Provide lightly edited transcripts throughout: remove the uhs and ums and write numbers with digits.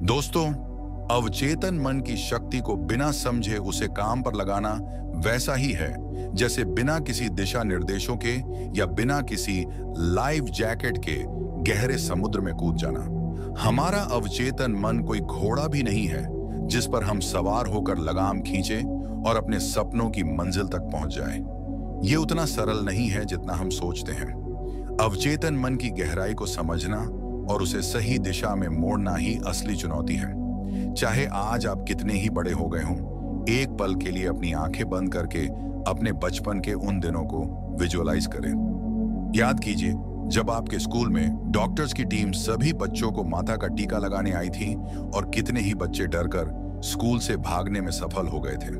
दोस्तों, अवचेतन मन की शक्ति को बिना समझे उसे काम पर लगाना वैसा ही है जैसे बिना किसी दिशा निर्देशों के या बिना किसी लाइफ जैकेट के गहरे समुद्र में कूद जाना। हमारा अवचेतन मन कोई घोड़ा भी नहीं है जिस पर हम सवार होकर लगाम खींचे और अपने सपनों की मंजिल तक पहुंच जाए। ये उतना सरल नहीं है जितना हम सोचते हैं। अवचेतन मन की गहराई को समझना और उसे सही दिशा में मोड़ना ही असली चुनौती है। चाहे आज आप कितने ही बड़े हो गए हों, एक पल के लिए अपनी आंखें बंद करके अपने बचपन के उन दिनों को विजुअलाइज करें। याद कीजिए जब आपके स्कूल में डॉक्टर्स की टीम सभी बच्चों को माता का टीका लगाने आई थी और कितने ही बच्चे डरकर स्कूल से भागने में सफल हो गए थे।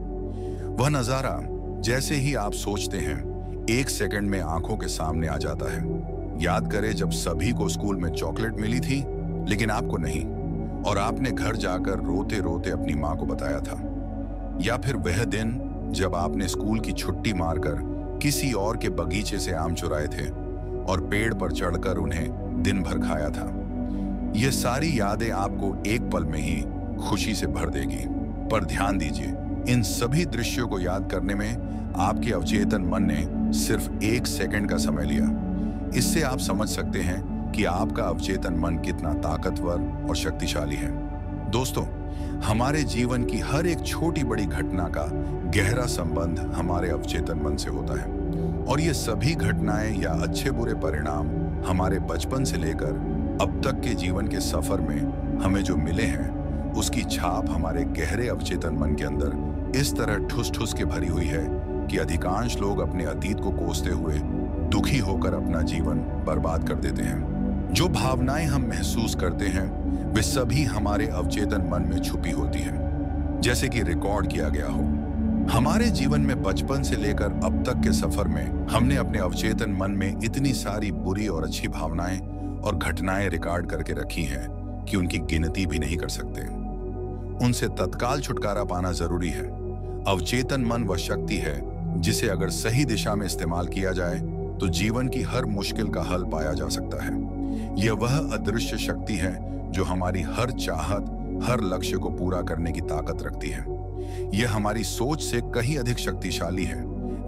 वह नजारा जैसे ही आप सोचते हैं, एक सेकंड में आंखों के सामने आ जाता है। याद करें जब सभी को स्कूल में चॉकलेट मिली थी लेकिन आपको नहीं, और आपने घर जाकर रोते रोते अपनी मां को बताया था। या फिर वह दिन जब आपने स्कूल की छुट्टी मारकर किसी और के बगीचे से आम चुराए थे और पेड़ पर चढ़कर उन्हें दिन भर खाया था। ये सारी यादें आपको एक पल में ही खुशी से भर देगी। पर ध्यान दीजिए, इन सभी दृश्यों को याद करने में आपके अवचेतन मन ने सिर्फ एक सेकंड का समय लिया। इससे आप समझ सकते हैं कि आपका अवचेतन मन कितना ताकतवर और शक्तिशाली है। दोस्तों, हमारे जीवन की हर एक छोटी बड़ी घटना का गहरा संबंध हमारे अवचेतन मन से होता है, और ये सभी घटनाएं या अच्छे बुरे परिणाम हमारे बचपन से लेकर अब तक के जीवन के सफर में हमें जो मिले हैं, उसकी छाप हमारे गहरे अवचेतन मन के अंदर इस तरह ठुस ठुस के भरी हुई है कि अधिकांश लोग अपने अतीत को कोसते हुए दुखी होकर अपना जीवन बर्बाद कर देते हैं। जो भावनाएं हम महसूस करते हैं वे सभी हमारे अवचेतन मन में छुपी होती हैं, जैसे कि रिकॉर्ड किया गया हो। हमारे जीवन में बचपन से लेकर अब तक के सफर में हमने अपने अवचेतन मन में इतनी सारी बुरी और अच्छी भावनाएं और घटनाएं रिकॉर्ड करके रखी हैं कि उनकी गिनती भी नहीं कर सकते। उनसे तत्काल छुटकारा पाना जरूरी है। अवचेतन मन वह शक्ति है जिसे अगर सही दिशा में इस्तेमाल किया जाए तो जीवन की हर मुश्किल का हल पाया जा सकता है। यह वह अदृश्य शक्ति है जो हमारी हर चाहत, हर लक्ष्य को पूरा करने की ताकत रखती है। यह हमारी सोच से कहीं अधिक शक्तिशाली है,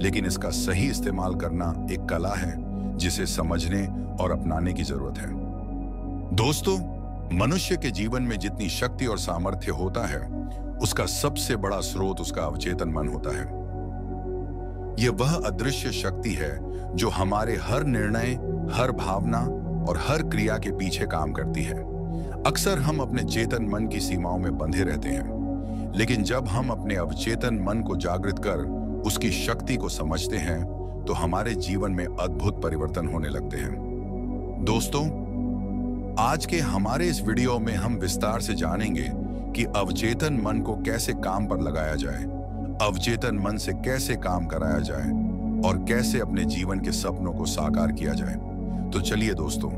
लेकिन इसका सही इस्तेमाल करना एक कला है जिसे समझने और अपनाने की जरूरत है। दोस्तों, मनुष्य के जीवन में जितनी शक्ति और सामर्थ्य होता है, उसका सबसे बड़ा स्रोत उसका अवचेतन मन होता है। यह वह अदृश्य शक्ति है जो हमारे हर निर्णय, हर भावना और हर क्रिया के पीछे काम करती है। अक्सर हम अपने चेतन मन की सीमाओं में बंधे रहते हैं, लेकिन जब हम अपने अवचेतन मन को जागृत कर उसकी शक्ति को समझते हैं तो हमारे जीवन में अद्भुत परिवर्तन होने लगते हैं। दोस्तों, आज के हमारे इस वीडियो में हम विस्तार से जानेंगे कि अवचेतन मन को कैसे काम पर लगाया जाए, अवचेतन मन से कैसे काम कराया जाए और कैसे अपने जीवन के सपनों को साकार किया जाए। तो चलिए दोस्तों,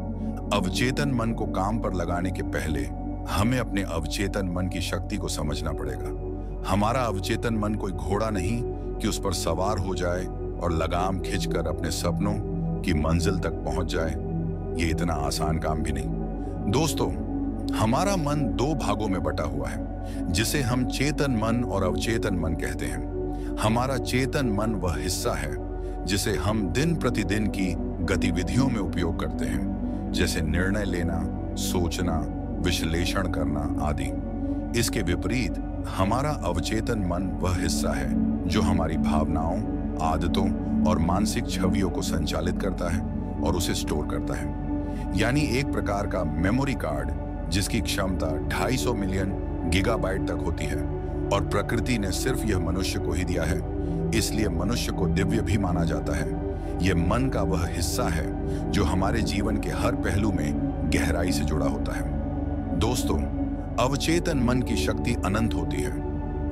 अवचेतन मन को काम पर लगाने के पहले हमें अपने अवचेतन मन की शक्ति को समझना पड़ेगा। हमारा अवचेतन मन कोई घोड़ा नहीं कि उस पर सवार हो जाए और लगाम खींचकर अपने सपनों की मंजिल तक पहुंच जाए। ये इतना आसान काम भी नहीं। दोस्तों, हमारा मन दो भागों में बटा हुआ है जिसे हम चेतन मन और अवचेतन मन कहते हैं। हमारा चेतन मन वह हिस्सा है जिसे हम दिन प्रतिदिन की गतिविधियों में उपयोग करते हैं, जैसे निर्णय लेना, सोचना, विश्लेषण करना आदि। इसके विपरीत हमारा अवचेतन मन वह हिस्सा है जो हमारी भावनाओं, आदतों और मानसिक छवियों को संचालित करता है और उसे स्टोर करता है। यानी एक प्रकार का मेमोरी कार्ड जिसकी क्षमता 250 मिलियन गीगाबाइट तक होती है, और प्रकृति ने सिर्फ यह मनुष्य को ही दिया है, इसलिए मनुष्य को दिव्य भी माना जाता है। यह मन का वह हिस्सा है जो हमारे जीवन के हर पहलू में गहराई से जुड़ा होता है। दोस्तों, अवचेतन मन की शक्ति अनंत होती है।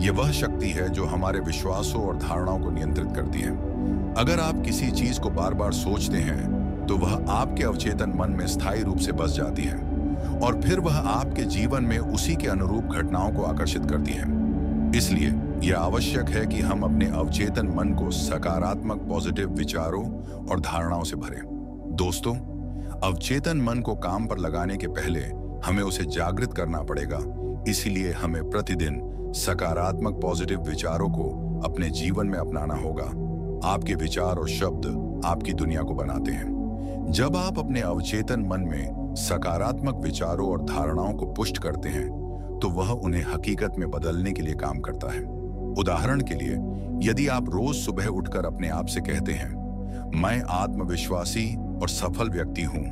यह वह शक्ति है जो हमारे विश्वासों और धारणाओं को नियंत्रित करती है। अगर आप किसी चीज को बार बार सोचते हैं तो वह आपके अवचेतन मन में स्थायी रूप से बस जाती है और फिर वह आपके जीवन में उसी के अनुरूप घटनाओं को आकर्षित करती है। इसलिए यह आवश्यक है कि हम अपने अवचेतन मन को सकारात्मक पॉजिटिव विचारों और धारणाओं से भरें। दोस्तों, अवचेतन मन को काम पर लगाने के पहले हमें उसे जागृत करना पड़ेगा। इसीलिए हमें प्रतिदिन सकारात्मक पॉजिटिव विचारों को अपने जीवन में अपनाना होगा। आपके विचार और शब्द आपकी दुनिया को बनाते हैं। जब आप अपने अवचेतन मन में सकारात्मक विचारों और धारणाओं को पुष्ट करते हैं, तो वह उन्हें हकीकत में बदलने के लिए काम करता है। उदाहरण के लिए, यदि आप रोज सुबह उठकर अपने आप से कहते हैं, मैं आत्मविश्वासी और सफल व्यक्ति हूं,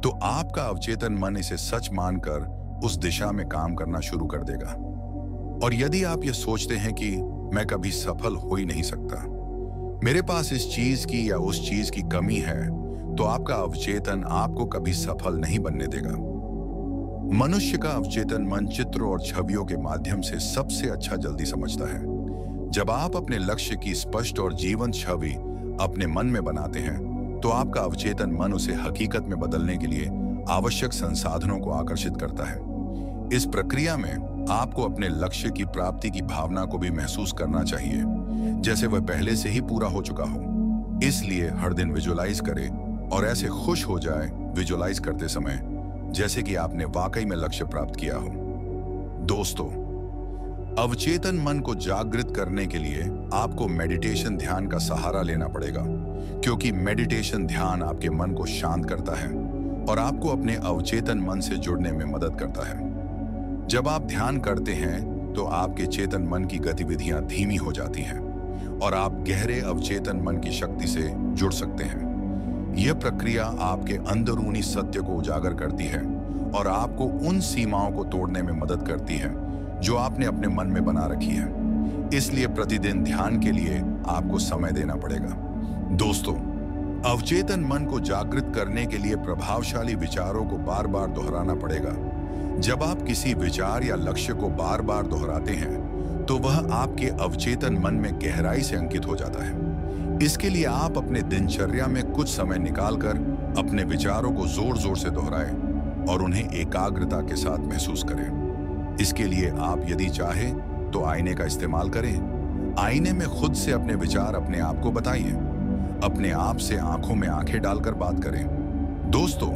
तो आपका अवचेतन मन इसे सच मानकर उस दिशा में काम करना शुरू कर देगा। और यदि आप ये सोचते हैं कि मैं कभी सफल हो ही नहीं सकता, मेरे पास इस चीज की या उस चीज की कमी है, तो आपका अवचेतन आपको कभी सफल नहीं बनने देगा। मनुष्य का अवचेतन मन चित्रों और छवियों के माध्यम से सबसे अच्छा जल्दी समझता है। जब आप अपने लक्ष्य की स्पष्ट और जीवंत छवि अपने मन में बनाते हैं, तो आपका अवचेतन मन उसे हकीकत में बदलने के लिए आवश्यक संसाधनों को आकर्षित करता है। इस प्रक्रिया में आपको अपने लक्ष्य की प्राप्ति की भावना को भी महसूस करना चाहिए, जैसे वह पहले से ही पूरा हो चुका हो। इसलिए हर दिन विजुअलाइज करें और ऐसे खुश हो जाए विजुअलाइज करते समय, जैसे कि आपने वाकई में लक्ष्य प्राप्त किया हो। दोस्तों, अवचेतन मन को जागृत करने के लिए आपको मेडिटेशन ध्यान का सहारा लेना पड़ेगा, क्योंकि मेडिटेशन ध्यान आपके मन को शांत करता है और आपको अपने अवचेतन मन से जुड़ने में मदद करता है। जब आप ध्यान करते हैं, तो आपके चेतन मन की गतिविधियां धीमी हो जाती हैं और आप गहरे अवचेतन मन की शक्ति से जुड़ सकते हैं। यह प्रक्रिया आपके अंदरूनी सत्य को उजागर करती है और आपको उन सीमाओं को तोड़ने में मदद करती है जो आपने अपने मन में बना रखी है। इसलिए प्रतिदिन ध्यान के लिए आपको समय देना पड़ेगा। दोस्तों, अवचेतन मन को जागृत करने के लिए प्रभावशाली विचारों को बार बार दोहराना पड़ेगा। जब आप किसी विचार या लक्ष्य को बार बार दोहराते हैं, तो वह आपके अवचेतन मन में गहराई से अंकित हो जाता है। इसके लिए आप अपने दिनचर्या में कुछ समय निकालकर अपने विचारों को जोर जोर से दोहराएं और उन्हें एकाग्रता के साथ महसूस करें। इसके लिए आप यदि चाहें तो आईने का इस्तेमाल करें। आईने में खुद से अपने विचार अपने आप को बताइए। अपने आप से आंखों में आंखें डालकर बात करें। दोस्तों,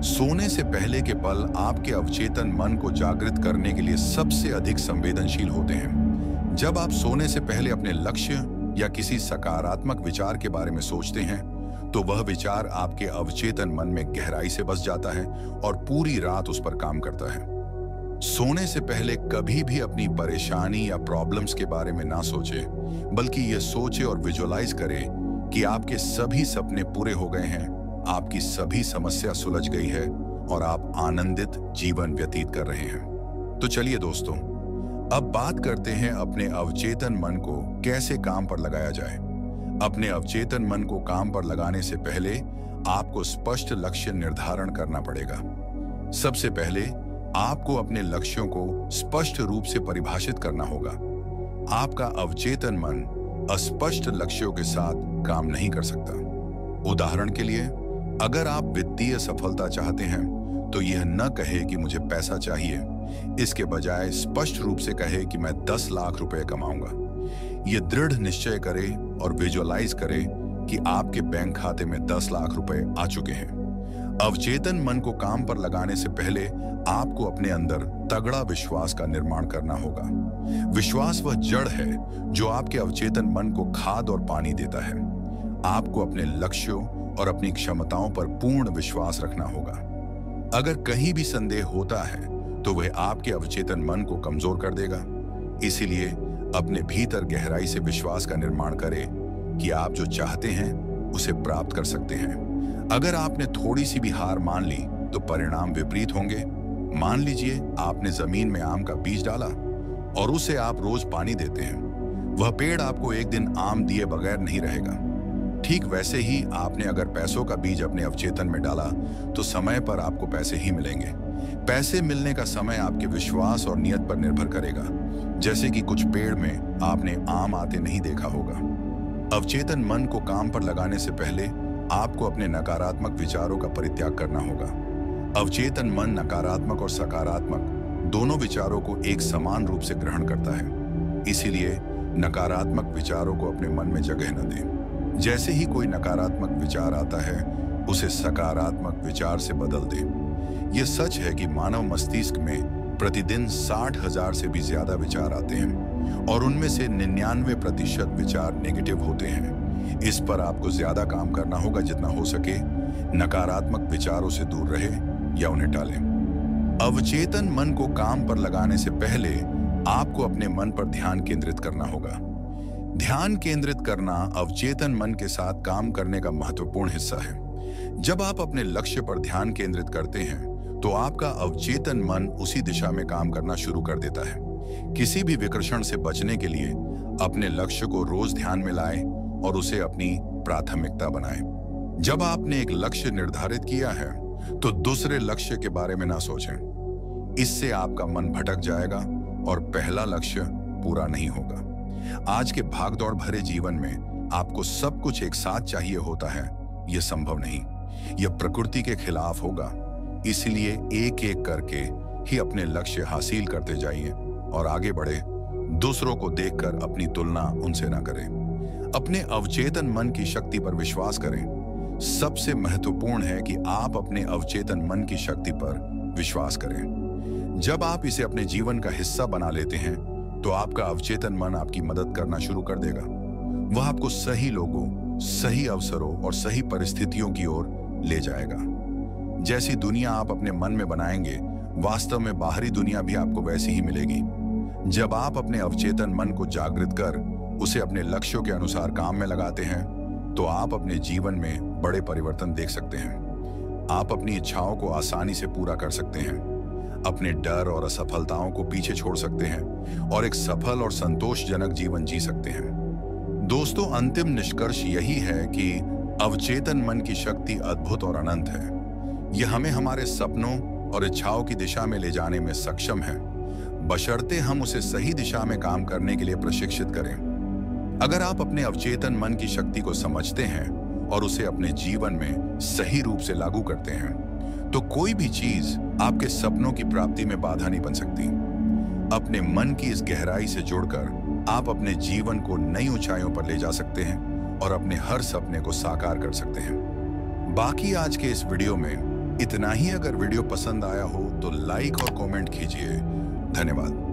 सोने से पहले के पल आपके अवचेतन मन को जागृत करने के लिए सबसे अधिक संवेदनशील होते हैं। जब आप सोने से पहले अपने लक्ष्य या किसी सकारात्मक विचार के बारे में सोचते हैं, तो वह विचार आपके अवचेतन मन में गहराई से बस जाता है और पूरी रात उस पर काम करता है। सोने से पहले कभी भी अपनी परेशानी या प्रॉब्लम्स के बारे में ना सोचें, बल्कि ये सोचे और विजुअलाइज करें कि आपके सभी सपने पूरे हो गए हैं, आपकी सभी समस्या सुलझ गई है और आप आनंदित जीवन व्यतीत कर रहे हैं। तो चलिए दोस्तों, अब बात करते हैं अपने अवचेतन मन को कैसे काम पर लगाया जाए। अपने अवचेतन मन को काम पर लगाने से पहले आपको स्पष्ट लक्ष्य निर्धारण करना पड़ेगा। सबसे पहले आपको अपने लक्ष्यों को स्पष्ट रूप से परिभाषित करना होगा। आपका अवचेतन मन अस्पष्ट लक्ष्यों के साथ काम नहीं कर सकता। उदाहरण के लिए, अगर आप वित्तीय सफलता चाहते हैं, तो यह न कहे कि मुझे पैसा चाहिए, इसके बजाय स्पष्ट रूप से कहे कि मैं 10 लाख रुपए कमाऊंगा। यह दृढ़ निश्चय करे और विजुअलाइज करे कि आपके बैंक खाते में 10 लाख रुपए आ चुके हैं। अवचेतन मन को काम पर लगाने से पहले आपको अपने अंदर तगड़ा विश्वास का निर्माण करना होगा। विश्वास वह जड़ है जो आपके अवचेतन मन को खाद और पानी देता है। आपको अपने लक्ष्यों और अपनी क्षमताओं पर पूर्ण विश्वास रखना होगा। अगर कहीं भी संदेह होता है, तो वह आपके अवचेतन मन को कमजोर कर देगा। इसीलिए अपने भीतर गहराई से विश्वास का निर्माण करें कि आप जो चाहते हैं उसे प्राप्त कर सकते हैं। अगर आपने थोड़ी सी भी हार मान ली, तो परिणाम विपरीत होंगे। मान लीजिए आपने जमीन में आम का बीज डाला और उसे आप रोज पानी देते हैं। वह पेड़ आपको एक दिन आम दिए बगैर नहीं रहेगा। ठीक वैसे ही आपने अगर पैसों का बीज अपने अवचेतन में डाला, तो समय पर आपको पैसे ही मिलेंगे। पैसे मिलने का समय आपके विश्वास और नियत पर निर्भर करेगा। जैसे कि कुछ पेड़ में आपने आम आते नहीं देखा होगा। अवचेतन मन को काम पर लगाने से पहले आपको अपने नकारात्मक विचारों का परित्याग करना होगा। अवचेतन मन नकारात्मक और सकारात्मक दोनों विचारों को एक समान रूप से ग्रहण करता है। इसीलिए नकारात्मक विचारों को अपने मन में जगह न दें। जैसे ही कोई नकारात्मक विचार आता है, उसे सकारात्मक विचार से बदल दें। ये सच है कि मानव मस्तिष्क में प्रतिदिन 60,000 से भी ज्यादा विचार आते हैं और उनमें से 99% विचार नेगेटिव होते हैं। इस पर आपको ज्यादा काम करना होगा जितना हो सके। नकारात्मक विचारों से दूर रहे या उन्हें टालें। अवचेतन मन को काम पर लगाने से पहले आपको अपने मन पर ध्यान केंद्रित करना होगा। ध्यान केंद्रित करना अवचेतन मन के साथ काम करने का महत्वपूर्ण हिस्सा है। जब आप अपने लक्ष्य पर ध्यान केंद्रित करते हैं तो आपका अवचेतन मन उसी दिशा में काम करना शुरू कर देता है। किसी भी विकर्षण से बचने के लिए अपने लक्ष्य को रोज ध्यान में लाएं और उसे अपनी प्राथमिकता बनाएं। जब आपने एक लक्ष्य निर्धारित किया है तो दूसरे लक्ष्य के बारे में ना सोचें। इससे आपका मन भटक जाएगा और पहला लक्ष्य पूरा नहीं होगा। आज के भागदौड़ भरे जीवन में आपको सब कुछ एक साथ चाहिए होता है, यह संभव नहीं। यह प्रकृति के खिलाफ होगा। इसलिए एक एक करके ही अपने लक्ष्य हासिल करते जाइए और आगे बढ़े। दूसरों को देखकर अपनी तुलना उनसे ना करें। अपने अवचेतन मन की शक्ति पर विश्वास करें। सबसे महत्वपूर्ण है कि आप अपने अवचेतन मन की शक्ति पर विश्वास करें। जब आप इसे अपने जीवन का हिस्सा बना लेते हैं तो आपका अवचेतन मन आपकी मदद करना शुरू कर देगा। वह आपको सही लोगों, सही अवसरों और सही परिस्थितियों की ओर ले जाएगा। जैसी दुनिया आप अपने मन में बनाएंगे, वास्तव में बाहरी दुनिया भी आपको वैसी ही मिलेगी। जब आप अपने अवचेतन मन को जागृत कर उसे अपने लक्ष्यों के अनुसार काम में लगाते हैं तो आप अपने जीवन में बड़े परिवर्तन देख सकते हैं। आप अपनी इच्छाओं को आसानी से पूरा कर सकते हैं, अपने डर और असफलताओं को पीछे छोड़ सकते हैं और एक सफल और संतोषजनक जीवन जी सकते हैं। दोस्तों, अंतिम निष्कर्ष यही है कि अवचेतन मन की शक्ति अद्भुत और अनंत है। यह हमें हमारे सपनों और इच्छाओं की दिशा में ले जाने में सक्षम है, बशर्ते हम उसे सही दिशा में काम करने के लिए प्रशिक्षित करें। अगर आप अपने अवचेतन मन की शक्ति को समझते हैं और उसे अपने जीवन में सही रूप से लागू करते हैं तो कोई भी चीज आपके सपनों की प्राप्ति में बाधा नहीं बन सकती। अपने मन की इस गहराई से जुड़कर आप अपने जीवन को नई ऊंचाइयों पर ले जा सकते हैं और अपने हर सपने को साकार कर सकते हैं। बाकी आज के इस वीडियो में इतना ही। अगर वीडियो पसंद आया हो तो लाइक और कमेंट कीजिए। धन्यवाद।